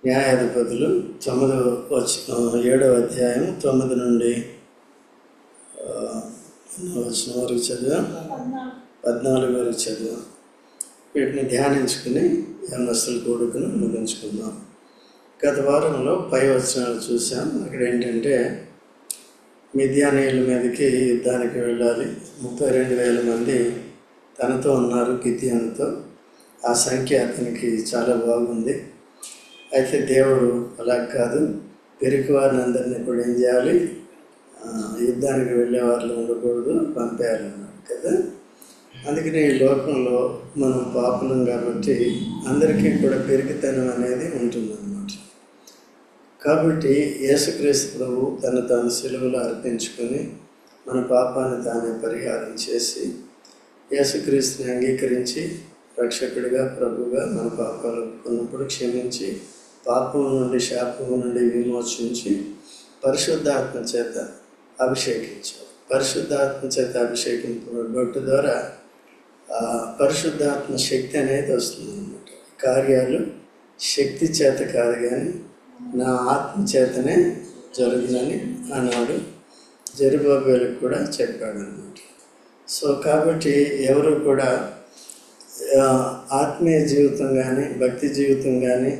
న్యాయాధిపతులు 7వ అధ్యాయం 9 నుండి వచనం వరకు చదివాం, 14 వరకు చదివాం. వీటిని ధ్యానించుకుని యవనస్తుల కూడుకును ముగించుకుందాం. గత వారంలో పై వచనాలు చూసాం. అక్కడ ఏంటంటే మిద్యానీయుల మీదకి యుద్ధానికి వెళ్ళాలి. 32,000 మంది తనతో ఉన్నారు గిద్యోనుతో. ఆ సంఖ్య అతనికి చాలా బాగుంది. అయితే దేవుడు అలా కాదు, పెరిగి వారిని అందరినీ కూడా ఏం చేయాలి, యుద్ధానికి వెళ్ళే వాళ్ళు ఉండకూడదు, పంపేయాలన్నాడు కదా. అందుకని ఈ లోకంలో మనం పాపులం కాబట్టి అందరికీ కూడా పెరిగితనం అనేది ఉంటుందన్నమాట. కాబట్టి యేసుక్రీస్తు ప్రభు తాను సిలువలో అర్పించుకొని మన పాపాన్ని తానే పరిహారం చేసి యేసుక్రీస్తుని అంగీకరించి రక్షకుడిగా ప్రభుగా మన పాపాలు కొన్నప్పుడు క్షమించి పాపం నుండి శాపము నుండి విమోచించి పరిశుద్ధాత్మ చేత అభిషేకించారు. పరిశుద్ధాత్మ చేత అభిషేకింపబట్టు ద్వారా పరిశుద్ధాత్మ శక్తి అనేది వస్తుంది అన్నమాట. కార్యాలు శక్తి చేత కాదు కానీ నా ఆత్మ చేతనే జరుగునని ఆనాడు జెరుబ్బాబెలుకు కూడా చెప్పాడు అన్నమాట. సో కాబట్టి ఎవరు కూడా ఆత్మీయ జీవితం కానీ భక్తి జీవితం కానీ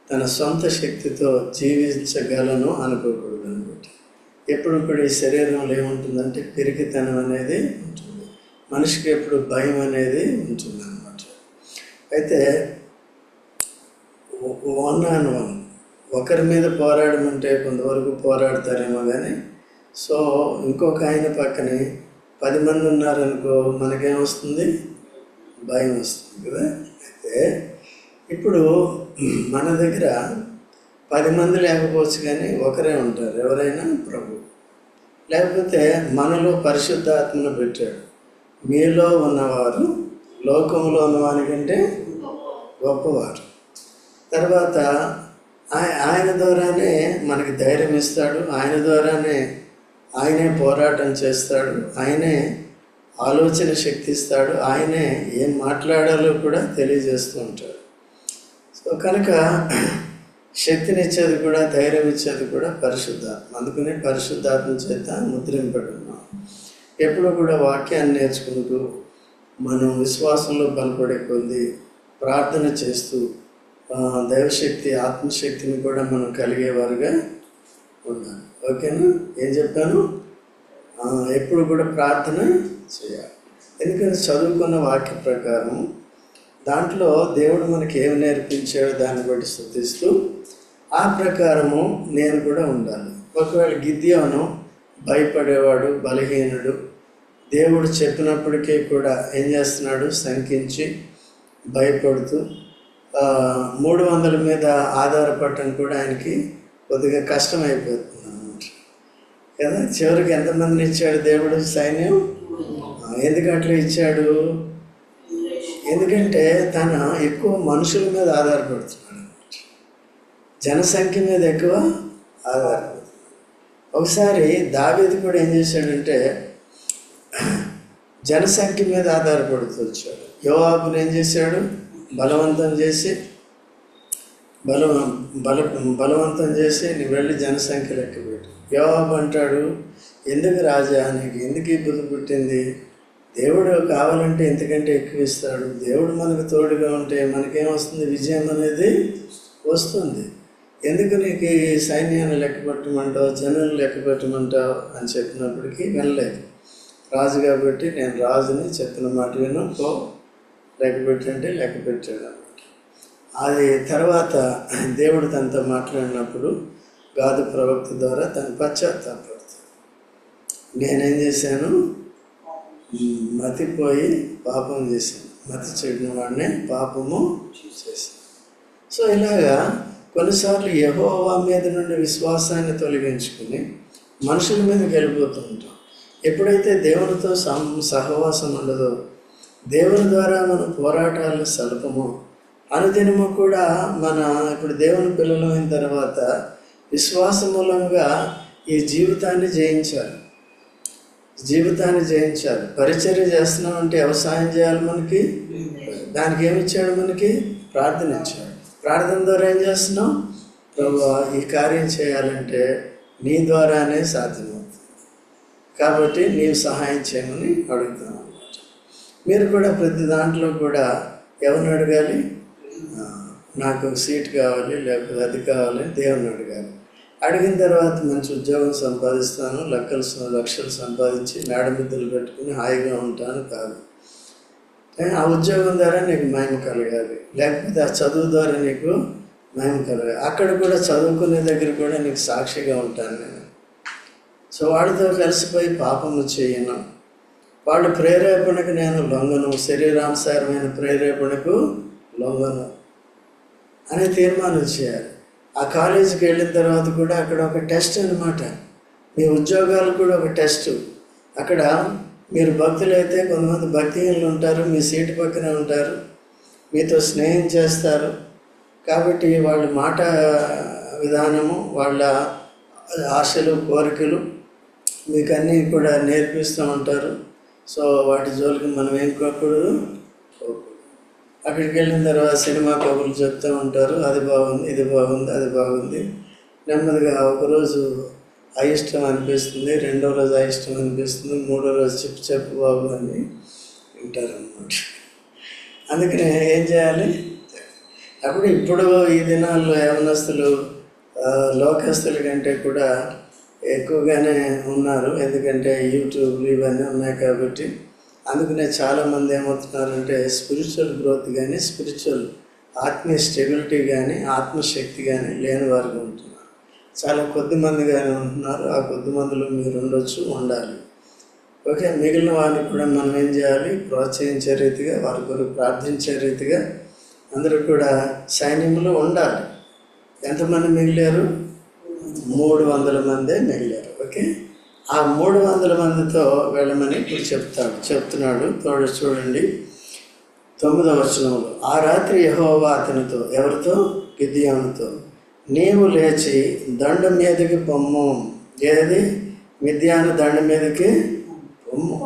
తన సొంత శక్తితో జీవించగలను అనుకోకూడదు అనమాట. ఎప్పుడు కూడా ఈ శరీరంలో ఏముంటుందంటే పెరిగితనం అనేది ఉంటుంది. మనిషికి ఎప్పుడు భయం అనేది ఉంటుంది అన్నమాట. అయితే 1-on-1 ఒకరి మీద పోరాడమంటే కొంతవరకు పోరాడతారేమో కానీ, సో ఇంకొక ఆయన పక్కనే 10 మంది ఉన్నారనుకో మనకేమొస్తుంది, భయం వస్తుంది కదా. అయితే ఇప్పుడు మన దగ్గర 10 మంది లేకపోవచ్చు కానీ ఒకరే ఉంటారు, ఎవరైనా ప్రభు. లేకపోతే మనలో పరిశుద్ధాత్మను పెట్టాడు. మీలో ఉన్నవారు లోకంలో ఉన్నవానికంటే గొప్పవారు. తర్వాత ఆయన ద్వారానే మనకి ధైర్యం ఇస్తాడు, ఆయన ద్వారానే ఆయనే పోరాటం చేస్తాడు, ఆయనే ఆలోచన శక్తి ఇస్తాడు, ఆయనే ఏం మాట్లాడాలో కూడా తెలియజేస్తూ ఉంటాడు. సో కనుక శక్తినిచ్చేది కూడా ధైర్యం ఇచ్చేది కూడా పరిశుద్ధాత్మ. అందుకనే పరిశుద్ధాత్మ చేత ముద్రింపబడి ఉన్నాం. ఎప్పుడు కూడా వాక్యాన్ని నేర్చుకుంటూ మనం విశ్వాసంలో బలపడే కొద్ది ప్రార్థన చేస్తూ దైవశక్తి ఆత్మశక్తిని కూడా మనం కలిగేవారుగా ఉండాలి. ఓకేనా? ఏం చెప్పాను? ఎప్పుడు కూడా ప్రార్థన చేయాలి. ఎందుకంటే చదువుకున్న వాక్య ప్రకారం దాంట్లో దేవుడు మనకి ఏమి నేర్పించాడో దాన్ని బట్టి స్తుతిస్తూ ఆ ప్రకారము నేను కూడా ఉండాలి. ఒకవేళ గిద్యోను భయపడేవాడు, బలహీనుడు, దేవుడు చెప్పినప్పటికీ కూడా ఏం చేస్తున్నాడు, శంకించి భయపడుతూ 300 మీద ఆధారపడటం కూడా ఆయనకి కొద్దిగా కష్టమైపోతుంది అన్నమాట కదా. చివరికి ఎంతమందిని ఇచ్చాడు దేవుడు సైన్యం? ఎందుకట్లా ఇచ్చాడు? ఎందుకంటే తన ఎక్కువ మనుషుల మీద ఆధారపడుతున్నాడు అన్నమాట. జనసంఖ్య మీద ఎక్కువ ఆధారపడుతున్నాడు. ఒకసారి దావీదు కూడా ఏం చేశాడంటే జనసంఖ్య మీద ఆధారపడుతూ వచ్చాడు. యోవాబుని ఏం చేశాడు, బలవంతం చేసి నువ్వు వెళ్ళి జనసంఖ్య లెక్క పెట్టు. యోవాబు అంటాడు, ఎందుకు రాజా, నీకు ఎందుకు ఈ బుద్ధి పుట్టింది? దేవుడు కావాలంటే ఎంతకంటే ఎక్కువ ఇస్తాడు. దేవుడు మనకు తోడుగా ఉంటే మనకేమొస్తుంది, విజయం అనేది వస్తుంది. ఎందుకు నీకు ఈ సైన్యాన్ని లెక్క పెట్టమంటావు, జనులు లెక్క పెట్టమంటావు అని చెప్పినప్పటికీ వినలేదు. రాజు కాబట్టి నేను రాజుని, చెప్పిన మాట విను, పో లెక్క పెట్టంటే లెక్క పెట్టాడు అన్నమాట. అది తర్వాత దేవుడు తనతో మాట్లాడినప్పుడు గాదు ప్రవక్త ద్వారా తను పశ్చాత్తాపడతాడు. నేనేం చేశాను, మతిపోయి పాపం చేశాను, మతి చెడిన వాడినే పాపము చేశాను. సో ఇలాగా కొన్నిసార్లు యెహోవా మీద నుండి విశ్వాసాన్ని తొలగించుకుని మనుషుల మీదకి వెళ్ళిపోతూ ఉంటాం. ఎప్పుడైతే దేవునితో సహవాసం ఉండదో, దేవుని ద్వారా మనం పోరాటాలను సలుపము, అనుదినము కూడా ఇప్పుడు దేవుని పిల్లలు అయిన తర్వాత విశ్వాస మూలంగా ఈ జీవితాన్ని జయించాలి. పరిచర్య చేస్తున్నామంటే వ్యవసాయం చేయాలి. దానికి ఏమిచ్చాడు, మనకి ప్రార్థన ఇచ్చాడు. ప్రార్థన ద్వారా ఏం చేస్తున్నాం, ప్రభువా ఈ కార్యం చేయాలంటే నీ ద్వారానే సాధ్యమవుతుంది, కాబట్టి నీవు సహాయం చేయమని అడుగుతాం అన్నమాట. మీరు కూడా ప్రతి దాంట్లో కూడా ఎవరిని అడగాలి? నాకు సీట్ కావాలి, లేకపోతే అది కావాలి, దేవుని అడగాలి. అడిగిన తర్వాత మంచి ఉద్యోగం సంపాదిస్తాను, లక్షలు సంపాదించి మేడమిద్దలు పెట్టుకుని హాయిగా ఉంటాను కాదు. ఆ ఉద్యోగం ద్వారా నీకు మహిమ కలగాలి, లేకపోతే ఆ చదువు ద్వారా నీకు మహిమ కలగాలి. అక్కడ కూడా చదువుకునే దగ్గర కూడా నీకు సాక్షిగా ఉంటాను నేను. సో వాడితో కలిసిపోయి పాపము చేయను, వాళ్ళ ప్రేరేపణకు నేను లొంగను, శరీరానుసారమైన ప్రేరేపణకు లొంగను అని తీర్మానం చేయాలి. ఆ కాలేజీకి వెళ్ళిన తర్వాత కూడా అక్కడ ఒక టెస్ట్ అన్నమాట. మీ ఉద్యోగాలు కూడా ఒక టెస్ట్. అక్కడ మీరు భక్తులైతే కొంతమంది భక్తిహీనులు ఉంటారు, మీ సీటు పక్కన ఉంటారు, మీతో స్నేహం చేస్తారు. కాబట్టి వాళ్ళ మాట విధానము, వాళ్ళ ఆశలు, కోరికలు మీకు అన్నీ కూడా నేర్పిస్తూ ఉంటారు. సో వాటి జోలికి మనం ఏం కోకూడదు. అక్కడికి వెళ్ళిన తర్వాత సినిమా కబుర్లు చెప్తూ ఉంటారు, అది బాగుంది, ఇది బాగుంది, అది బాగుంది. నెమ్మదిగా ఒకరోజు అయిష్టం అనిపిస్తుంది, రెండో రోజు అయిష్టం అనిపిస్తుంది, మూడో రోజు చెప్పు బాబు అని వింటారు అన్నమాట. అందుకని ఏం చేయాలి? అప్పుడు ఇప్పుడు ఈ దినాల్లో యవనస్తులు లోకస్తుల కంటే కూడా ఎక్కువగానే ఉన్నారు, ఎందుకంటే యూట్యూబ్లు ఇవన్నీ ఉన్నాయి కాబట్టి. అందుకనే చాలామంది ఏమవుతున్నారంటే స్పిరిచువల్ గ్రోత్ కానీ, స్పిరిచువల్ ఆత్మీయ స్టెబిలిటీ కానీ, ఆత్మశక్తి కానీ లేని వారుగా ఉంటున్నారు. చాలా కొద్ది మందిగానే ఉంటున్నారు. ఆ కొద్ది మందిలో మీరు ఉండొచ్చు, ఉండాలి. ఓకే, మిగిలిన వారిని కూడా మనం ఏం చేయాలి? ప్రోత్సహించే రీతిగా, వారి కొరకు ప్రార్థించే రీతిగా అందరూ కూడా సైన్యంలో ఉండాలి. ఎంతమంది మిగిలారు? 300 మందే మిగిలారు. ఓకే, ఆ 300 మందితో వెళ్ళమని ఇప్పుడు చెప్తున్నాడు. చూడండి 9వ వచనంలో, ఆ రాత్రి యెహోవా అతనితో, ఎవరితో? గిద్యోనుతో, నీవు లేచి దండ మీదకి పొమ్ము. ఏది? మిద్యాను దండ మీదకి పొమ్ము,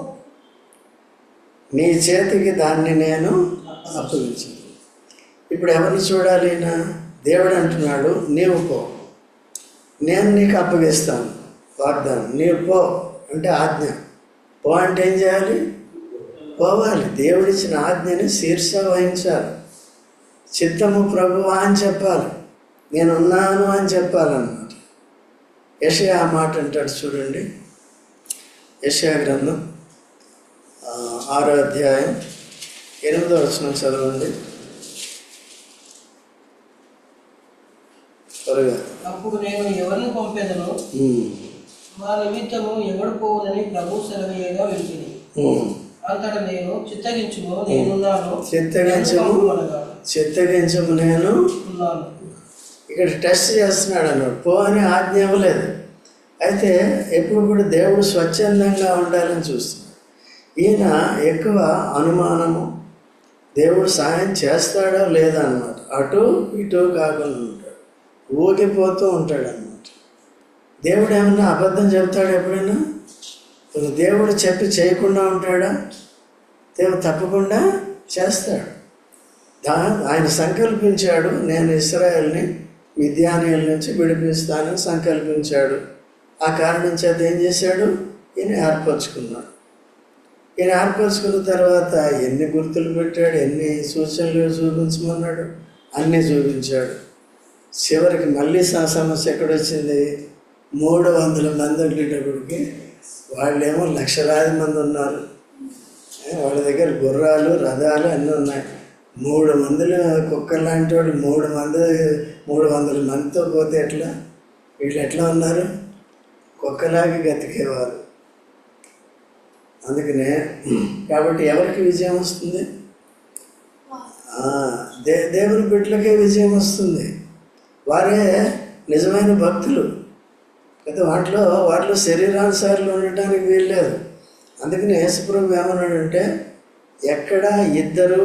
నీ చేతికి దాన్ని నేను అప్పగించాను. ఇప్పుడు ఎవరిని చూడాలి? దేవుడు అంటున్నాడు, నీవు పో, నేను నీకు అప్పగిస్తాను వాగ్దానం. నీవు పో అంటే ఆజ్ఞ. పో అంటే ఏం చేయాలి? పోవాలి. దేవుడిచ్చిన ఆజ్ఞని శీర్ష వహించాలి. చిత్తము ప్రభువా అని చెప్పాలి, నేనున్నాను అని చెప్పాలన్నమాట. యెషయా ఆ మాట అంటాడు చూడండి. యెషయా గ్రంథం 6వ అధ్యాయం 8వ వచనం చదవండి త్వరగా. అప్పుడు నేను ఎవరిని పంపేదను, మా నిమిత్తము ఎవడు పోవునని ప్రభు సెలవీయగా వింటిని. అంతటా నేను చిత్తగించుము, నేనున్నాను, చిత్తగించము నేను ఉన్నాను. ఇక్కడ టెస్ట్ చేస్తున్నాడు అన్నాడు. పో అని ఆజ్ఞ ఇవ్వలేదు. అయితే ఎప్పుడు కూడా దేవుడు స్వచ్ఛందంగా ఉండాలని చూస్తున్నాడు. ఈయన ఎక్కువ అనుమానము, దేవుడు సహాయం చేస్తాడో లేదా అన్నమాట. అటు ఇటు కాకుండా ఉంటాడు, ఊగిపోతూ ఉంటాడు అన్నమాట. దేవుడు ఏమన్నా అబద్ధం చెబుతాడు ఎప్పుడైనా? దేవుడు చెప్పి చేయకుండా ఉంటాడా? దేవుడు తప్పకుండా చేస్తాడు. ఆయన సంకల్పించాడు, నేను ఇశ్రాయేల్ని మిద్యానీయుల నుంచి విడిపిస్తానని సంకల్పించాడు. ఆ కారణం చేత ఏం చేశాడు? ఈయన ఏర్పరచుకున్నాడు. ఈయన ఏర్పరచుకున్న తర్వాత ఎన్ని గుర్తులు పెట్టాడు, ఎన్ని సూచనలు చూపించమన్నాడు, అన్నీ చూపించాడు. చివరికి మళ్ళీ సమస్య ఎక్కడొచ్చింది? 300 మంది ఉండేటప్పటికి వాళ్ళేమో లక్షలాది మంది ఉన్నారు. వాళ్ళ దగ్గర గుర్రాలు, రథాలు అన్నీ ఉన్నాయి. 3 మందిలో కుక్క లాంటి వాడు 300 మందితో పోతే ఎట్లా? వీళ్ళు ఎట్లా ఉన్నారు? కుక్కలాగా గతికేవారు. అందుకనే కాబట్టి ఎవరికి విజయం వస్తుంది? దేవుని బిడ్డలకే విజయం వస్తుంది. వారే నిజమైన భక్తులు. అయితే వాటిలో శరీరానుసారులు ఉండటానికి వీల్లేదు. అందుకని యేసుప్రభు ఏమన్నాడంటే, ఎక్కడ 2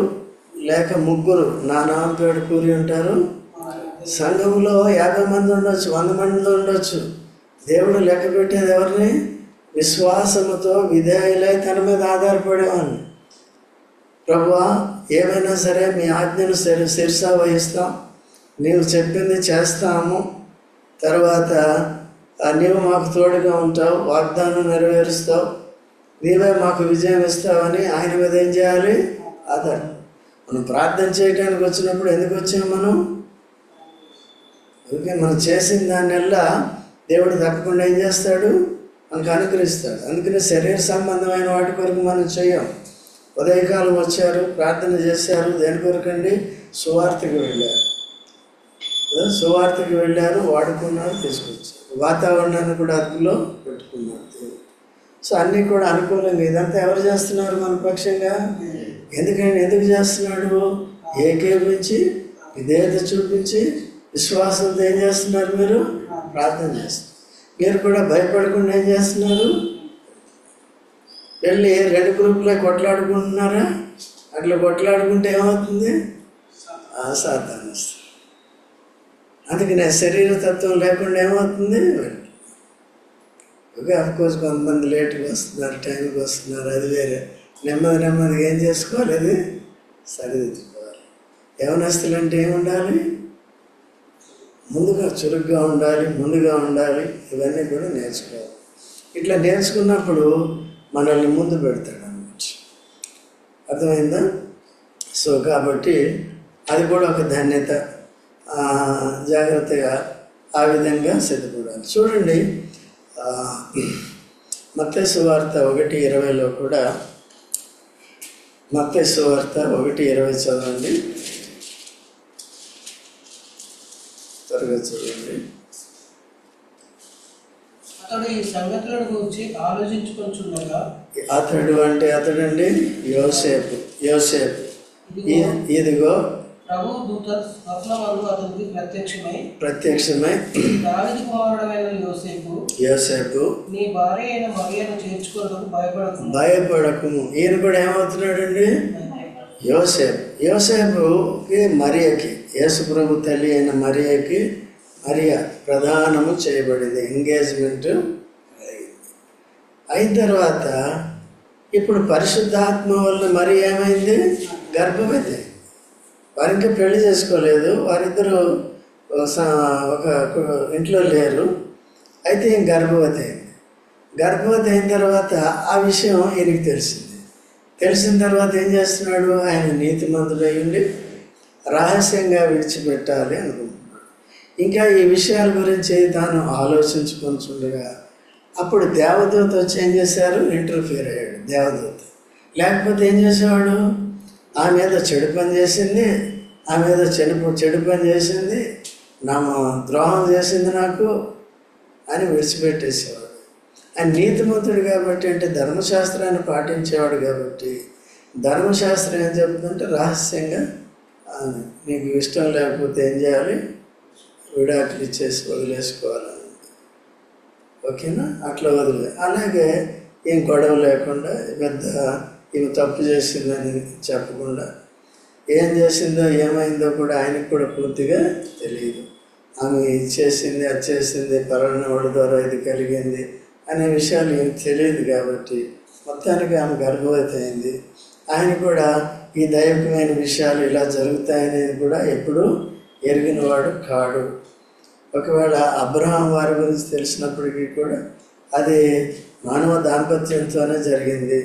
లేక 3 నా నామం పేడ కూరి ఉంటారు, సంఘంలో 50 మంది ఉండొచ్చు, 100 మంది ఉండొచ్చు. దేవుడు లెక్క పెట్టేది ఎవరిని? విశ్వాసముతో విధేయులై తన మీద ఆధారపడేవాడిని. ప్రభువా ఏమైనా సరే మీ ఆజ్ఞను శిరస వహిస్తాం, నీవు చెప్పింది చేస్తాము, తర్వాత నీవు మాకు తోడుగా ఉంటావు, వాగ్దానం నెరవేరుస్తావు, నీవే మాకు విజయం ఇస్తావని ఆయన మీద ఏం చేయాలి? ఆధారం. మనం ప్రార్థన చేయడానికి వచ్చినప్పుడు ఎందుకు వచ్చాం మనం? అందుకే మనం చేసిన దానివల్ల దేవుడు తప్పకుండా ఏం చేస్తాడు? మనకు అనుగ్రహిస్తాడు. అందుకని శరీర సంబంధమైన వాటి కొరకు మనం చేయం. ఉదయకాలం వచ్చారు, ప్రార్థన చేశారు, దేని కొరకండి? సువార్తకి వెళ్ళారు. సువార్తకి వెళ్ళారు, వాడుకున్నారు, తీసుకొచ్చారు. వాతావరణాన్ని కూడా అదుపులో పెట్టుకున్నారు. సో అన్నీ కూడా అనుకూలంగా. ఇదంతా ఎవరు చేస్తున్నారు? మన పక్షంగా. ఎందుకు చేస్తున్నాడు? ఏకేపించి విధేయత చూపించి విశ్వాసంతో ఏం చేస్తున్నారు? మీరు ప్రార్థన చేస్తున్నారు. మీరు కూడా భయపడకుండా ఏం చేస్తున్నారు? వెళ్ళి 2 గ్రూపులే కొట్లాడుకుంటున్నారా? అట్లా కొట్లాడుకుంటే ఏమవుతుంది? సాతాను వస్తుంది. అందుకనే శరీర తత్వం లేకుండా ఏమవుతుంది? ఓకే, అఫ్కోర్స్ కొంతమంది లేట్గా వస్తున్నారు, టైంకి వస్తున్నారు, అది వేరే. నెమ్మదిగా ఏం చేసుకోవాలి? అది సరిదిద్దుకోవాలి. యవనస్తులు అంటే ఏముండాలి? ముందుగా చురుగ్గా ఉండాలి, ముందుగా ఉండాలి. ఇవన్నీ కూడా నేర్చుకోవాలి. ఇట్లా నేర్చుకున్నప్పుడు మనల్ని ముందు పెడతాడు అన్నమాట. అర్థమైందా? సో కాబట్టి అది కూడా ఒక ధన్యత. జాగ్రత్తగా ఆ విధంగా సిద్ధపడాలి. చూడండి, మత్తయి సువార్త 1:20లో కూడా, మత్తయి సువార్త 1:20 చదవండి, త్వరగా చదవండి. అతడు ఈ సంగతులను గురించి ఆలోచించుకొనుచుండగా, అతడు అంటే అతడండి యోసేపు. ఇదిగో ప్రభు దూత స్వప్నమందు అతనికి ప్రత్యక్షమై దావీదు కుమారుడైన యోసేపు, నీ భార్య అయిన మరియను చేర్చుకొనుటకు భయపడకుము. ఈయన కూడా ఏమవుతున్నాడండి? యోసేపుకి మరియకి, యేసు ప్రభు తల్లి అయిన మరియ ప్రధానము చేయబడింది. ఎంగేజ్మెంట్ అయిన తర్వాత ఇప్పుడు పరిశుద్ధాత్మ వల్ల మరి ఏమైంది? గర్భవతి. వారికి పెళ్లి చేసుకోలేదు, వారిద్దరూ ఒక ఇంట్లో లేరు. అయితే గర్భవతి అయింది. గర్భవతి అయిన తర్వాత ఆ విషయం ఈయనకి తెలిసిన తర్వాత ఏం చేస్తున్నాడు? ఆయన నీతిమంతుడై ఉండి రహస్యంగా విడిచిపెట్టాలి అనుకుంటున్నాడు. ఇంకా ఈ విషయాల గురించి తాను ఆలోచించుకుంటుండగా అప్పుడు దేవదూత వచ్చి ఏం చేశారు? ఇంటర్ఫియర్ అయ్యాడు దేవదూత. లేకపోతే ఏం చేసేవాడు? ఆమె ఏదో చెడు పని చేసింది, నా ద్రోహం చేసింది నాకు అని విడిచిపెట్టేసేవాడు. ఆయన నీతిమంతుడు కాబట్టి, అంటే ధర్మశాస్త్రాన్ని పాటించేవాడు కాబట్టి, ధర్మశాస్త్రం ఏం చెప్తుందంటే రహస్యంగా నీకు ఇష్టం లేకపోతే ఏం చేయాలి? విడాకులు ఇచ్చేసి వదిలేసుకోవాలని. ఓకేనా? అట్లా అలాగే ఏం గొడవ లేకుండా, పెద్ద ఈమె తప్పు చేసిందని చెప్పకుండా, ఏం చేసిందో ఏమైందో కూడా ఆయనకు కూడా పూర్తిగా తెలియదు. ఆమె చేసింది, అది చేసింది, పలానా వాడి ద్వారా ఇది కలిగింది అనే విషయాలు ఏమి తెలియదు కాబట్టి మొత్తానికి ఆమె గర్భవతి అయింది. ఆయన కూడా ఈ దైవికమైన విషయాలు ఇలా జరుగుతాయనేది కూడా ఎప్పుడూ ఎరిగినవాడు కాడు. ఒకవేళ అబ్రహాం వారి గురించి తెలిసినప్పటికీ కూడా అది మానవ దాంపత్యంతోనే జరిగింది.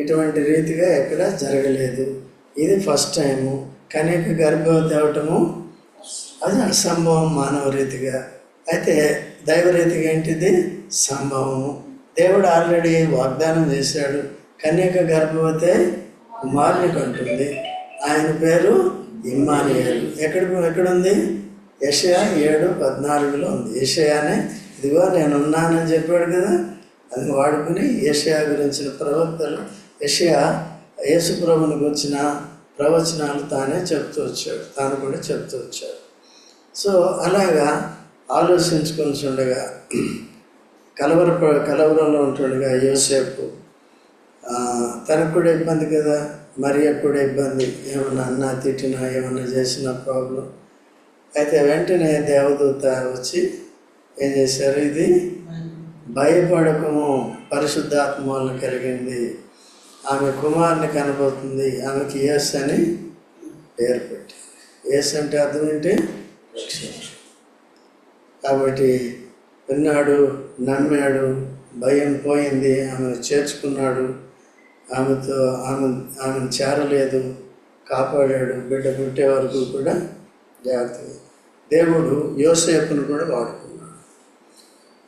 ఇటువంటి రీతిగా ఎక్కడ జరగలేదు. ఇది ఫస్ట్ టైము. కన్యక గర్భవతి అవటము అది అసంభవం మానవ రీతిగా. అయితే దైవ రీతిగా ఏంటిది? సంభవము. దేవుడు ఆల్రెడీ వాగ్దానం చేశాడు. కన్యక గర్భవతి కుమారుని కంటుంది, ఆయన పేరు ఇమ్మానుయేలు. ఎక్కడుంది? యెషయా 7:14లో ఉంది. యెషయానే ఇదిగో నేనున్నానని చెప్పాడు కదా, అది వాడుకుని యెషయా గురించిన ప్రవక్తలు, యెషయా యేసు ప్రభువుని గురించిన ప్రవచనాలు తాను కూడా చెప్తూ వచ్చాడు. సో అలాగా ఆలోచించుకొని ఉండగా, కలవరంలో ఉంటుండగా యోసేపు తనకు కూడా ఇబ్బంది కదా, మరియకు కూడా ఇబ్బంది. ఏమన్నా అన్నా తిట్టినా ఏమన్నా చేసినా ప్రాబ్లం. అయితే వెంటనే దేవదూత వచ్చి ఏం చేశారు? ఇది భయపడకము, పరిశుద్ధాత్మ వలన కలిగింది, ఆమె కుమారుని కనబోతుంది, ఆమెకి యేసు అని పేరు పెట్టింది. యేసు అంటే అర్థం ఏంటి? కాబట్టి విన్నాడు, నమ్మాడు, భయం పోయింది, ఆమెను చేర్చుకున్నాడు, ఆమెను చేరలేదు, కాపాడాడు. బిడ్డ పుట్టే వరకు కూడా జాగ్రత్తగా. దేవుడు యోసేపును కూడా వాడుకున్నాడు.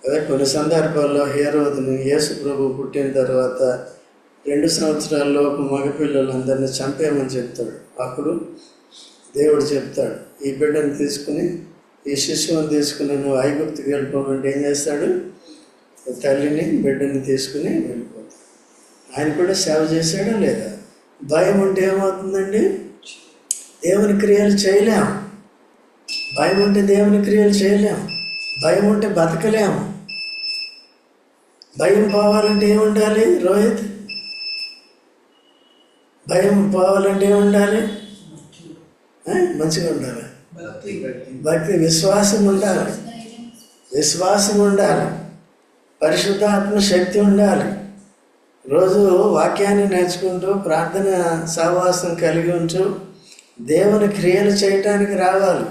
అదే కొన్ని సందర్భాల్లో హేరోదును యేసు ప్రభు పుట్టిన తర్వాత 2 సంవత్సరాల్లోపు మగపిల్లలందరినీ చంపేయమని చెప్తాడు. అప్పుడు దేవుడు చెప్తాడు, ఈ బిడ్డను తీసుకుని, ఈ శిశువుని తీసుకుని నువ్వు ఐగుప్తుకి వెళ్ళిపోమంటే ఏం చేస్తాడు? తల్లిని బిడ్డని తీసుకుని వెళ్ళిపోతాడు. ఆయన కూడా సేవ చేశాడా లేదా? భయం ఉంటే ఏమవుతుందండి? దేవుని క్రియలు చేయలేము. భయం ఉంటే దేవుని క్రియలు చేయలేము. భయం ఉంటే బతకలేము. భయం పోవాలంటే ఏముండాలి రోహిత్? భయం పోవాలంటే ఏముండాలి? మంచిగా ఉండాలి. భక్తి, విశ్వాసం ఉండాలి. విశ్వాసం ఉండాలి. పరిశుద్ధాత్మ శక్తి ఉండాలి. రోజు వాక్యాన్ని నేర్చుకుంటూ ప్రార్థన సహవాసం కలిగి ఉంటూ దేవుని క్రియలు చేయటానికి రావాలి.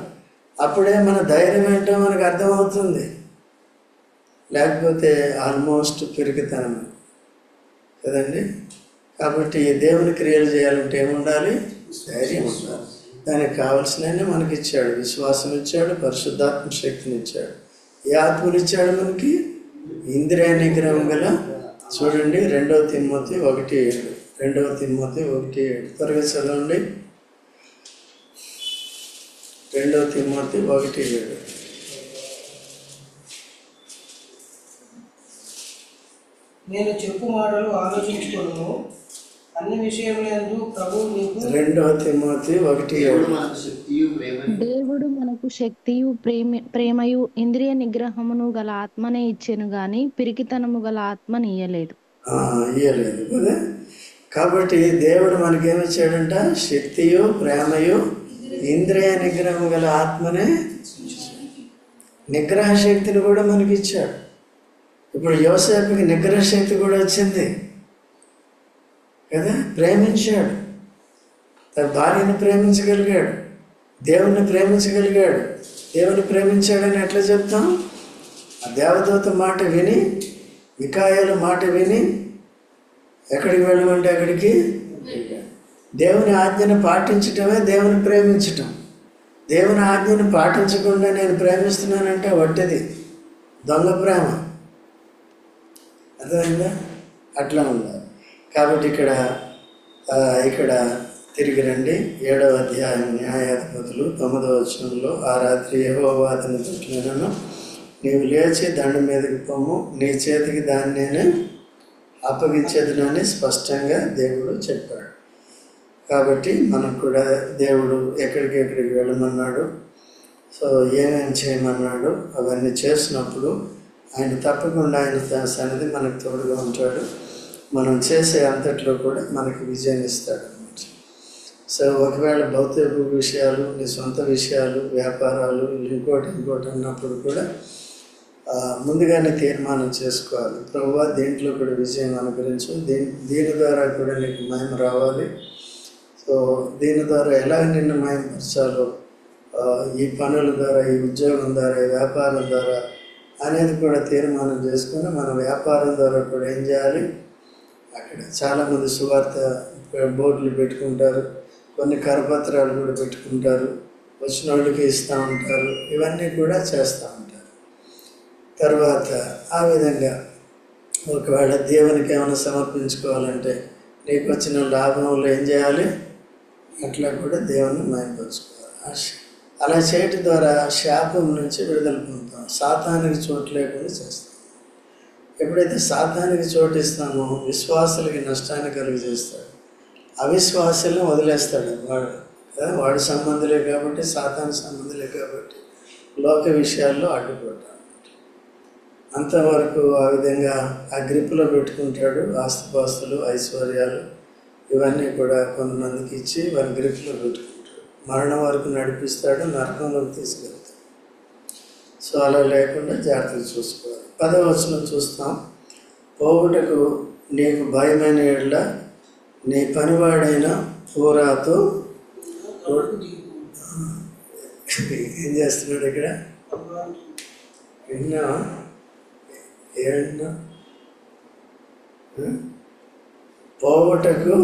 అప్పుడే మన ధైర్యం ఏంటో మనకు అర్థమవుతుంది. లేకపోతే ఆల్మోస్ట్ పిరికితనం కదండి. కాబట్టి దేవుని క్రియలు చేయాలంటే ఏముండాలి? ధైర్యం ఉండాలి. దానికి కావలసినవన్నీ మనకి ఇచ్చాడు. విశ్వాసం ఇచ్చాడు, పరిశుద్ధాత్మ శక్తిని ఇచ్చాడు. ఏ ఆత్మలు ఇచ్చాడు మనకి? ఇంద్రియ నిగ్రహం గల. చూడండి 2 తిమోతి 1:7. 2 తిమోతి 1:7 త్వరగా చదవండి. 2 తిమోతి 1:7. నేను చెప్పు మాటలు ఆలోచించుకొను, అన్ని విషయములందు ప్రభువు నీకు. 2 తిమోతి 1:7. దేవుడు మనకు శక్తియు ప్రేమయు ఇంద్రియ నిగ్రహమును గల ఆత్మనే ఇచ్చెను గాని పిరికితనము గల ఆత్మని ఇయ్యలేదు. ఇయ్యలేదు కదా. కాబట్టి దేవుడు మనకేమిచ్చాడంట? శక్తియు ప్రేమయు ఇంద్రియ నిగ్రహం గల ఆత్మనే. నిగ్రహ శక్తిని కూడా మనకి ఇచ్చాడు. ఇప్పుడు యోసేపుకి నిగ్రహ శక్తి కూడా వచ్చింది కదా. ప్రేమించాడు, తన భార్యను ప్రేమించగలిగాడు, దేవుణ్ణి ప్రేమించగలిగాడు. దేవుని ప్రేమించాడని ఎట్లా చెప్తాం? ఆ దేవదూత మాట విని, మికాయేలు మాట విని ఎక్కడికి వెళ్ళమంటే అక్కడికి. దేవుని ఆజ్ఞను పాటించటమే దేవుని ప్రేమించటం. దేవుని ఆజ్ఞను పాటించకుండా నేను ప్రేమిస్తున్నానంటే వట్టిది, దొంగ ప్రేమ. అర్థమైందా? అట్లా ఉండాలి. కాబట్టి ఇక్కడ తిరిగి రండి. 7వ అధ్యాయం న్యాయాధిపతులు 9వ వచనంలో, ఆ రాత్రి యెహోవా అతని తట్టు, నీవు లేచి దండ మీదకి పొమ్ము, నీ చేతికి దాన్ని నేను అప్పగించేదనని స్పష్టంగా దేవుడు చెప్పాడు. కాబట్టి మనకు కూడా దేవుడు ఎక్కడికి వెళ్ళమన్నాడు, సో ఏమేమి చేయమన్నాడు అవన్నీ చేసినప్పుడు ఆయన తప్పకుండా ఆయన సన్నిధి మనకు తోడుగా ఉంటాడు. మనం చేసే అంతట్లో కూడా మనకి విజయం ఇస్తాడు అన్నమాట. సో ఒకవేళ భౌతిక విషయాలు, నీ సొంత విషయాలు, వ్యాపారాలు, ఇంకోటి అన్నప్పుడు కూడా ముందుగానే తీర్మానం చేసుకోవాలి. ప్రభువా దీంట్లో కూడా విజయం అనుగ్రహించు, దీని ద్వారా కూడా నీకు మహిమ రావాలి. సో దీని ద్వారా ఎలా నిన్ను మహిమపరచాలో, ఈ పనుల ద్వారా, ఈ ఉద్యోగం ద్వారా, ఈ వ్యాపారం ద్వారా అనేది కూడా తీర్మానం చేసుకొని మన వ్యాపారం ద్వారా కూడా ఏం చేయాలి? అక్కడ చాలామంది సువార్త బోర్డులు పెట్టుకుంటారు, కొన్ని కరపత్రాలు కూడా పెట్టుకుంటారు, వచ్చిన వాళ్ళకి ఇస్తూ ఉంటారు. ఇవన్నీ కూడా చేస్తూ ఉంటారు. తర్వాత ఆ విధంగా ఒకవేళ దేవునికి ఏమైనా సమర్పించుకోవాలంటే నీకు వచ్చిన లాభంలో ఏం చేయాలి? అట్లా కూడా దేవుని మహిమపరచుకోవాలి. అలా చేయటం ద్వారా శాపం నుంచి విడుదల పొందుతాం. సాతానికి చోటు లేకుండా చేస్తాం. ఎప్పుడైతే సాతానికి చోటు ఇస్తామో విశ్వాసులకి నష్టాన్ని కలుగజేస్తాడు, అవిశ్వాసులను వదిలేస్తాడు. వాడి సంబంధులే కాబట్టి, సాతాను సంబంధులే కాబట్టి లోక విషయాల్లో అడ్డుపడ్డాడు. అంతవరకు ఆ విధంగా ఆ గ్రిప్లో పెట్టుకుంటాడు. ఆస్తిపాస్తులు, ఐశ్వర్యాలు ఇవన్నీ కూడా కొంతమందికి ఇచ్చి వారి గ్రిప్లో పెట్టుకుంటాడు. మరణం వరకు నడిపిస్తాడు, నరకంలోకి తీసుకెళ్తాడు. సో అలా లేకుండా జాగ్రత్తగా చూసుకోవాలి. 10వ వచనం చూస్తాం. పోవుటకు నీకు భయమైన ఎడల నీ పనివాడైన పూరాతో ఏం చేస్తున్నాడు ఇక్కడ? విన్నా ఏమన్నా పోవటకు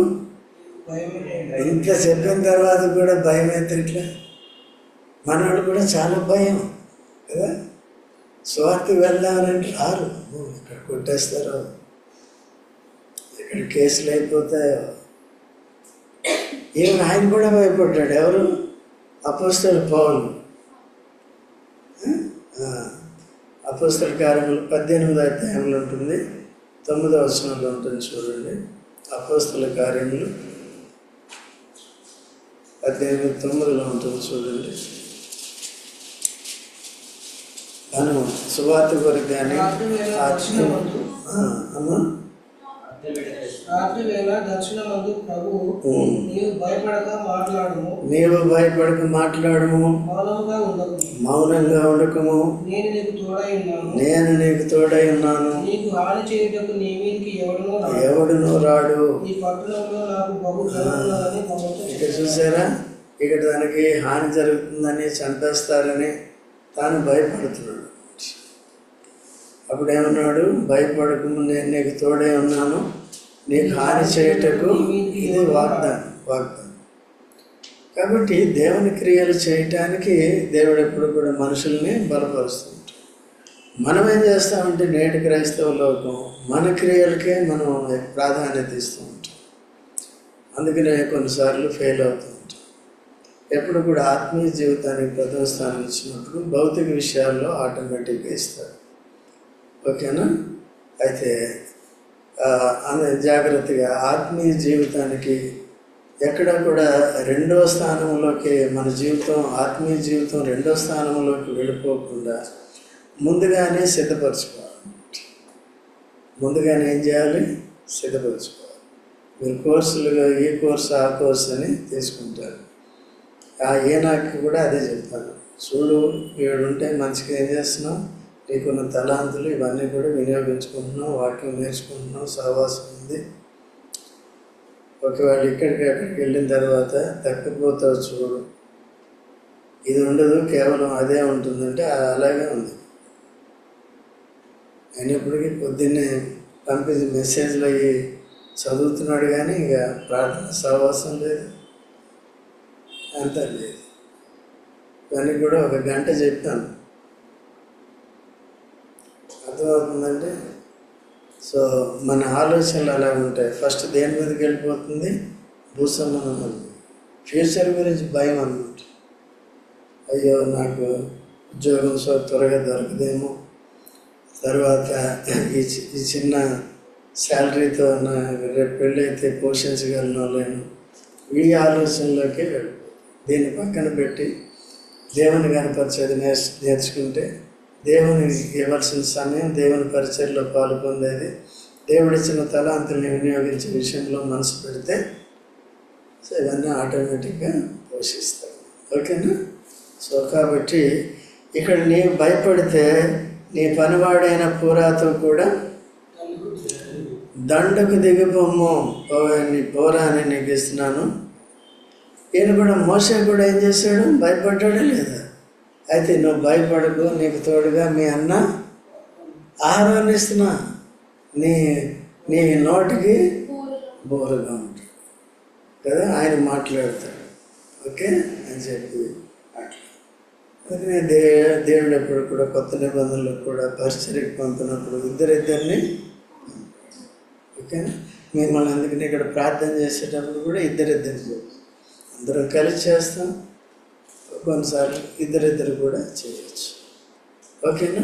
ఇంత చెప్పిన తర్వాత కూడా భయం అయితే ఇట్లా మనవాళ్ళు కూడా చాలా భయం కదా. స్వార్థకి వెళ్దామని రారు, ఇక్కడ కొట్టేస్తారో, ఇక్కడ కేసులు అయిపోతాయో. ఈవెన్ ఆయన కూడా భయపడ్డాడు. ఎవరు? అపోస్తలుడు పౌలు. అపోస్తల కార్యములు 18వ అధ్యాయంలో ఉంటుంది, 9వ వచనంలో ఉంటుంది చూడండి. అపోస్తల కార్యములు 18:9లో ఉంటుంది చూడండి. మనం సువార్త కొరకు కానీ రాత్రి వేళ దర్శనమందు ప్రభువు నీవు భయపడక మాట్లాడము, మౌనంగా ఉండకము, నేను నీకు తోడై ఉన్నాను, నీకు హాని చేయుటకు నీ మీదికి ఎవడునూ రాడు. ఈ పట్టణంలో నాకు బహు జనమున్నదని ఇక్కడ చూసారా, ఇక్కడ తనకి హాని జరుగుతుందని, చంపేస్తారని తాను భయపడుతున్నాడు. అప్పుడేమన్నాడు? భయపడకము, నేను నీకు తోడే ఉన్నాను, నీకు హాని చేయటకు. ఇది వాగ్దానం. కాబట్టి దేవుని క్రియలు చేయటానికి దేవుడు ఎప్పుడు కూడా మనుషుల్ని బలపరుస్తూ ఉంటాడు. మనం ఏం చేస్తామంటే నేటి క్రైస్తవ లోకం మన క్రియలకే మనం ప్రాధాన్యత ఇస్తూ ఉంటాం. అందుకనే కొన్నిసార్లు ఫెయిల్ అవుతూ ఉంటాం. ఎప్పుడు కూడా ఆత్మీయ జీవితానికి ప్రథమ స్థానం ఇచ్చినప్పుడు భౌతిక విషయాల్లో ఆటోమేటిక్గా ఇస్తాడు. ఓకేనా? అయితే జాగ్రత్తగా ఆత్మీయ జీవితానికి ఎక్కడ కూడా రెండో స్థానంలోకి మన జీవితం, ఆత్మీయ జీవితం రెండో స్థానంలోకి వెళ్ళిపోకుండా ముందుగానే సిద్ధపరచుకోవాలి. ముందుగానే ఏం చేయాలి? సిద్ధపరచుకోవాలి. మీరు కోర్సులుగా ఈ కోర్సు ఆ కోర్సు అని తీసుకుంటారు. నాకు కూడా అదే చెప్తాను. చూడు, వీడుంటే మంచిగా ఏం చేస్తున్నావు, నీకున్న తలాంతులు ఇవన్నీ కూడా వినియోగించుకుంటున్నావు, వాక్యం నేర్చుకుంటున్నావు, సహవాసం ఉంది. ఒకవేళ అక్కడికి వెళ్ళిన తర్వాత తప్పిపోతావు చూడు, ఇది ఉండదు, కేవలం అదే ఉంటుందంటే అలాగే ఉంది. అయినప్పటికీ పొద్దున్నే పంపించి మెసేజ్లు అయ్యి చదువుతున్నాడు, కానీ ఇక ప్రార్థన సహవాసం లేదు, అంతా లేదు. ఇవన్నీ కూడా 1 గంట చెప్పాను, అర్థమవుతుందంటే. సో మన ఆలోచనలు అలా ఉంటాయి. ఫస్ట్ దేని మీదకి వెళ్ళిపోతుంది? భూసంబంధం, ఫ్యూచర్ గురించి భయం అన్నమాట. అయ్యో నాకు ఉద్యోగం త్వరగా దొరకదేమో, తర్వాత ఈ చిన్న శాలరీతో రేపు పెళ్ళి అయితే పోషించగలను లేను, ఈ ఆలోచనలోకి వెళ్ళిపోతుంది. దీన్ని పక్కన పెట్టి దేవుని కనపరిచేది నేర్చుకుంటే, దేవునికి ఇవ్వాల్సిన సమయం దేవుని పరిచర్లో పాలు పొందేది, దేవుడిచ్చిన తలాంతుల్ని వినియోగించే విషయంలో మనసు పెడితే సో ఇవన్నీ ఆటోమేటిక్గా పోషిస్తాయి. ఓకేనా? సో కాబట్టి ఇక్కడ నీవు భయపడితే నీ పనివాడైన పూరాతో కూడా దండకు దిగిపోము, నీ పోరా అని నీకు ఇస్తున్నాను. ఈయన కూడా మోషే కూడా ఏం చేశాడు? భయపడ్డాడా లేదా? అయితే నువ్వు భయపడకు, నీకు తోడుగా మీ అన్న ఆహారాన్ని ఇస్తున్నా, నీ నోటికి బోరుగా ఉంటాడు కదా, ఆయన మాట్లాడతాడు. ఓకే అని చెప్పి అందుకనే దేవుడు ఎప్పుడు కూడా కొత్త నిబంధనలు కూడా పరిచర్యకు పంపినప్పుడు ఇద్దరిని, ఓకేనా? మిమ్మల్ని అందుకని ఇక్కడ ప్రార్థన చేసేటప్పుడు కూడా ఇద్దరిద్దరు అందరం కలిసి చేస్తాం, కొన్నిసార్లు ఇద్దరిద్దరు కూడా చేయవచ్చు. ఓకేనా?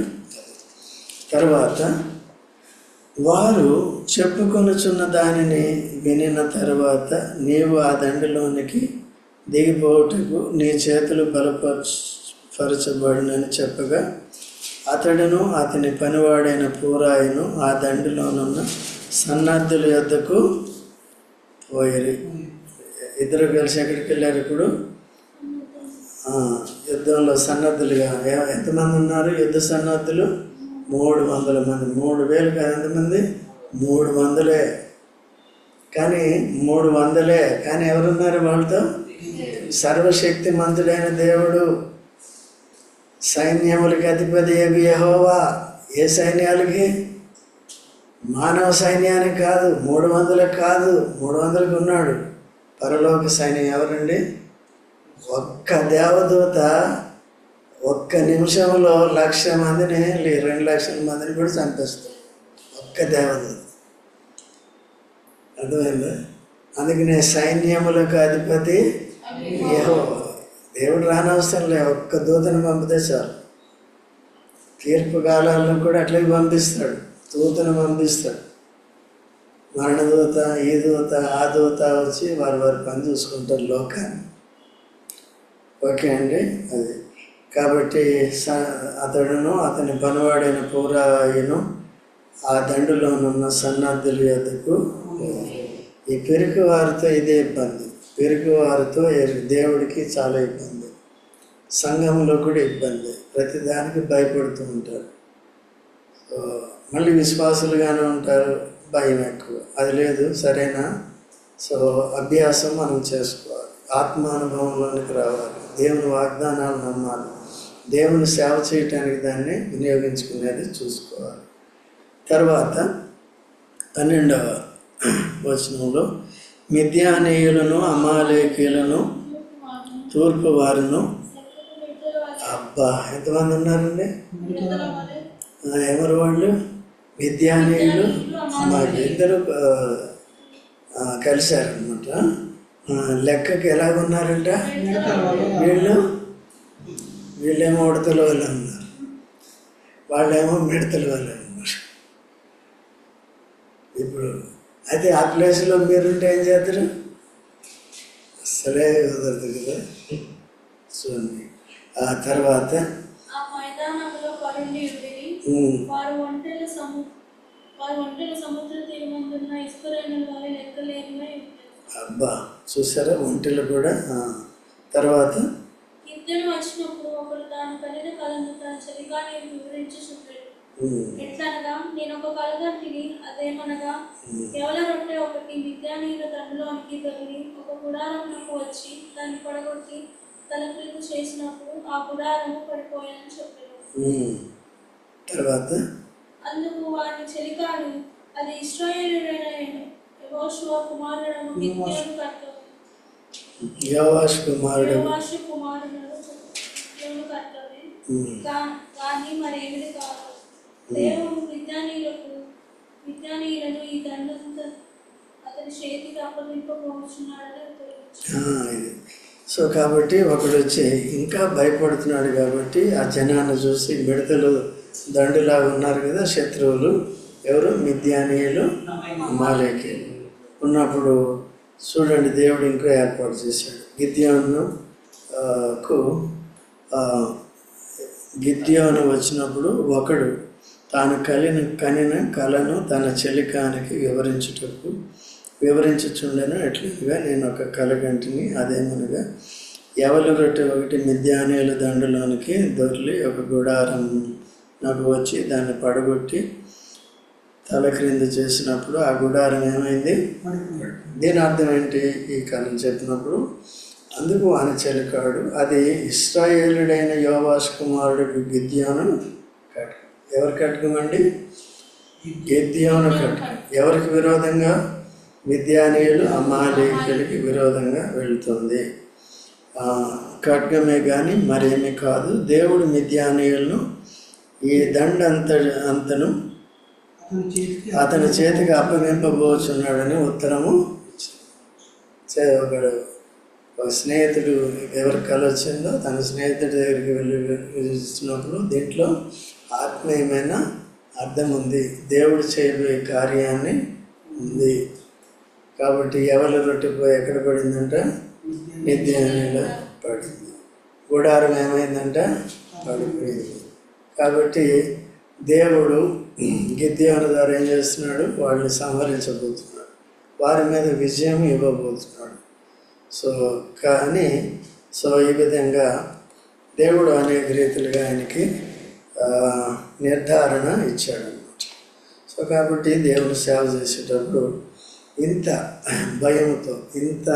తర్వాత వారు చెప్పుకొనుచున్న దానిని వినిన తర్వాత నీవు ఆ దండలోనికి దిగిపోవుటకు నీ చేతులు బలపరచబడినని చెప్పగా అతడును అతని పనివాడైన పూరాయును ఆ దండిలోనున్న సన్నద్ధుల యొద్దకు పోయిరి. ఇద్దరు కలిసి ఎక్కడికి వెళ్ళారు? ఇప్పుడు యుద్ధంలో సన్నద్ధులుగా ఎంతమంది ఉన్నారు? యుద్ధ సన్నద్ధులు 300 మంది. 3000 కాదు, ఎంతమంది? 300. కానీ 300 కానీ ఎవరున్నారు వాళ్ళతో? సర్వశక్తిమంతుడైన దేవుడు సైన్యములకి అధిపతి యెహోవా. ఏ సైన్యాలకి? మానవ సైన్యానికి కాదు, 300లకు కాదు, 300లకు ఉన్నాడు. పరలోక సైన్యం ఎవరండి? ఒక్క దేవదూత ఒక్క నిమిషంలో 1,00,000 మందిని 2,00,000 మందిని కూడా చంపేస్తాడు ఒక్క దేవదూత. అర్థమైందా? అందుకనే సైన్యములకు అధిపతి యెహోవా. దేవుడు రానవసరం లే, ఒక్క దూతను పంపితే చాలు. తీర్పు కాలాల్లో కూడా అట్లే పంపిస్తాడు, దూతను పంపిస్తాడు. మరణదూత, ఈ దూత, ఆ దూత వచ్చి వారి పని చూసుకుంటారు లోకాన్ని. ఓకే అండి. అది కాబట్టి అతడును అతని పనివాడైన పూరాయును ఆ దండులోనున్న సన్నద్ధుల యొద్దకు. ఈ పెరుగు వారితో ఇదే ఇబ్బంది. పెరుగు వారితో దేవుడికి చాలా ఇబ్బంది, సంఘంలో కూడా ఇబ్బంది, ప్రతిదానికి భయపడుతూ ఉంటారు. సో మళ్ళీ విశ్వాసులుగానే ఉంటారు, భయం ఎక్కువ. అది లేదు, సరేనా? సో అభ్యాసం మనం చేసుకోవాలి, ఆత్మానుభవంలోనికి రావాలి, దేవుని వాగ్దానాలు నమ్మాలి, దేవుని సేవ చేయటానికి దాన్ని వినియోగించుకునేది చూసుకోవాలి. తర్వాత 12వ వచనంలో మిద్యానీయులను అమాలేకీయులను తూర్పు వారును. అబ్బా, ఎంతమంది ఉన్నారండి? ఎవరు వాళ్ళు? మిద్యానీయులు ఇద్దరు కలిశారనమాట. లెక్కకి ఎలాగున్నారంట? వీళ్ళేమో ఉడతల వాళ్ళు ఉన్నారు, వాళ్ళేమో మిడతల వాళ్ళు ఉన్నారు. ఇప్పుడు అయితే ఆ ప్లేస్లో మీరుంటే ఏం చేద్దరు? అసలే కుదరదు కదా. చూడండి ఆ తర్వాత అబ్బా, చూసారా? ఒంటెలు కూడా. తర్వాత వచ్చినప్పుడు ఒకరు తాను కలిగిన కలను తన చలికాన్ని వివరించి చెప్పాడు. ఎట్లనగా, నేను ఒక కలగంటిని, అదేమనగా కేవల రొట్టె ఒకటి మిద్యానీయుల దండులోనికి తగిలి ఒక గుడారమునకు వచ్చి దాన్ని పడగొట్టి తలక్రిందు చేసినప్పుడు ఆ గుడారము పడిపోయానని చెప్పాడు. తర్వాత అందుకు వారి చెలికాడు, అది ఇశ్రాయేలుడైన యెహోషువ కుమారుడను గిద్యోను కర్తవ్యం. కానీ మరేమిది కాదు. దేవుడు మిద్యానీయులను ఈ దండంతా అతని చేతికి అప్పగింపబోచున్నాడని ఉత్తరించాడు. సో కాబట్టి ఒకడు వచ్చి ఇంకా భయపడుతున్నాడు కాబట్టి ఆ జనాన్ని చూసి మిడతలు దండులాగా ఉన్నారు కదా శత్రువులు. ఎవరు? మిద్యానీయులు, అమాలేకీయులు ఉన్నప్పుడు చూడండి, దేవుడు ఇంకో ఏర్పాటు చేశాడు. గిద్యోను వచ్చినప్పుడు ఒకడు తాను కనిన కలను తన చెలికానికి వివరించుచుండెను. ఎట్లనగా, నేను ఒక కలగంటిని, అదేమనగా ఎవరి రొట్టె ఒకటి మిద్యానీయుల దండులోనికి దొర్లి ఒక గుడారం నాకు వచ్చి దాన్ని పడగొట్టి తల క్రింద చేసినప్పుడు ఆ గుడారం ఏమైంది? దీని అర్థం ఏంటి? ఈ కాలం చెప్పినప్పుడు అందుకు ఆయన చెలికాడు, అది ఇశ్రాయేలుడైన యోవాషు కుమారుడు గిద్యోను కట్కం. ఎవరు కట్కమండి? గిద్యోను కట్కం. ఎవరికి విరోధంగా? మిద్యానీయులు, అమాలేకీయులకి విరోధంగా వెళుతుంది. ఖడ్గమే కానీ మరేమీ కాదు. దేవుడు మిద్యానీయులను ఈ అంతను అతని చేతికి అప్పగింపబోచున్నాడని ఉత్తరము. ఒక స్నేహితుడు ఎవరి కళ వచ్చిందో తన స్నేహితుడి దగ్గరికి వెళ్ళి ఇచ్చినప్పుడు దీంట్లో ఆత్మీయమైన అర్థం ఉంది, దేవుడు చేయబోయే కార్యాన్ని ఉంది. కాబట్టి ఎవరి రొట్టెపోయి ఎక్కడ పడిందంట? మిద్యానీయుల పడింది. గుడారం ఏమైందంట? పడిపోయింది. కాబట్టి దేవుడు గిద్యోను ద్వారా ఏం చేస్తున్నాడు? వాళ్ళని సంహరించబోతున్నాడు, వారి మీద విజయం ఇవ్వబోతున్నాడు. సో ఈ విధంగా దేవుడు అనేక రీతిలుగా ఆయనకి నిర్ధారణ ఇచ్చాడన్నమాట. సో కాబట్టి దేవుడు సేవ చేసేటప్పుడు ఇంత భయంతో, ఇంత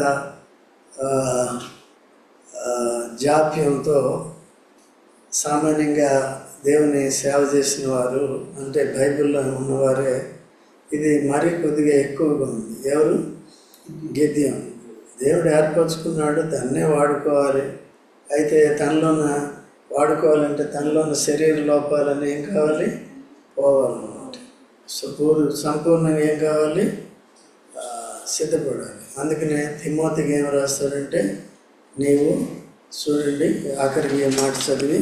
జాప్యంతో సామాన్యంగా దేవుని సేవ చేసిన వారు అంటే బైబిల్లో ఉన్నవారే ఇది మరీ కొద్దిగా ఎక్కువగా ఉంది. ఎవరు? గిద్యోను. దేవుడు ఏర్పరచుకున్నాడు, దాన్నే వాడుకోవాలి. అయితే తనలోన వాడుకోవాలంటే తనలోన శరీర లోపాలని ఏం కావాలి? పోవాలన్నమాట. సంపూర్ణంగా ఏం కావాలి? సిద్ధపడాలి. అందుకనే తిమోతికి ఏం రాస్తాడంటే, నీవు చూడండి ఆఖరికి ఏ మాట చదివి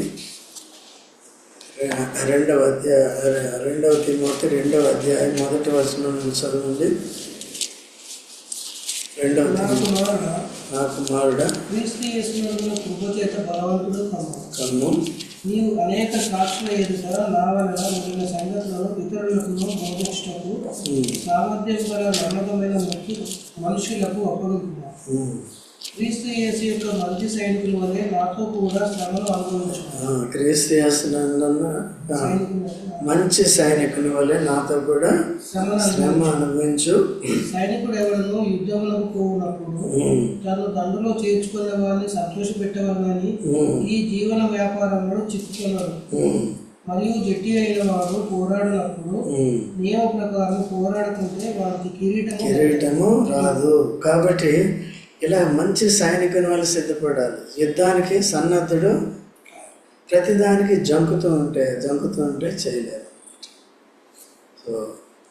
2 తిమోతి 2వ అధ్యాయం 1వ వచనం నుంచి చదవండి. 2వ నా కుమారుడా క్రీస్తు యేసునందున కృప చేత బలవంతుడు కమ్ము. నీవు అనేక సాక్షుల ఎదుట నా వలన మిగిలిన సంగతులను ఇతరులకు బోధించుటకు సామర్థ్యం గల నమ్మకమైన మనుషులకు అప్పగింపుము. క్రీస్తు యేసు యొక్క మంచి సైనికుల వలె నాతో కూడా శ్రమను అనుభవించు. క్రీస్తు యేసునందున మంచి సైనికుని వలె నాతో కూడా శ్రమ అనుభవించు. సైనికుడు ఎవడను యుద్ధములకు పోవునప్పుడు తను దండులో చేర్చుకున్న వారిని సంతోష పెట్టవాలని ఈ జీవన వ్యాపారంలో చిక్కుకున్నాడు. మరియు జట్టి అయిన వాడు పోరాడినప్పుడు నియమ ప్రకారం పోరాడుతుంటే వారికి కిరీటము రాదు. కాబట్టి ఇలా మంచి సైనికుని వల్ల సిద్ధపడాలి. యుద్ధానికి సన్నద్ధుడు ప్రతిదానికి జంకుతూ ఉంటే చేయలేరు. సో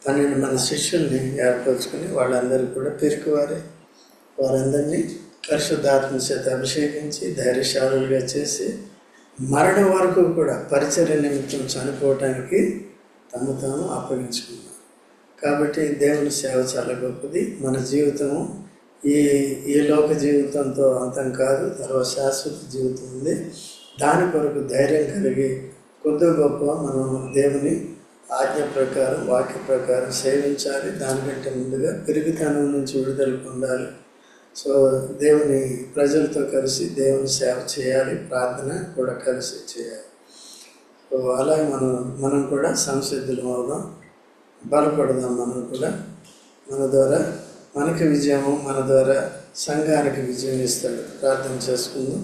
12 మంది శిష్యుల్ని ఏర్పరచుకుని వాళ్ళందరూ కూడా పిరికివారే, వారందరినీ పరిశుద్ధాత్మ చేత అభిషేకించి ధైర్యశాలులుగా చేసి మరణం వరకు కూడా పరిచర్య నిమిత్తం చనిపోవటానికి తాము అప్పగించుకున్నారు. కాబట్టి దేవుని సేవ చాలా గొప్పది. మన జీవితము ఈ లోక జీవితంతో అంతం కాదు, తర్వాత శాశ్వత జీవితం ఉంది. దాని కొరకు ధైర్యం కలిగి కొద్ది గొప్ప మనం దేవుని ఆజ్ఞ ప్రకారం వాక్య ప్రకారం సేవించాలి. దానికంటే ముందుగా పెరుగుతనం నుంచి విడుదల పొందాలి. సో దేవుని ప్రజలతో కలిసి దేవుని సేవ చేయాలి, ప్రార్థన కూడా కలిసి చేయాలి. సో అలాగే మనం కూడా సంసిద్ధులం అవుదాం, బలపడదాం. మనం కూడా మన ద్వారా మనకి విజయము, మన ద్వారా సంఘానికి విజయం ఇస్తాడు. ప్రార్థన చేసుకుందాం.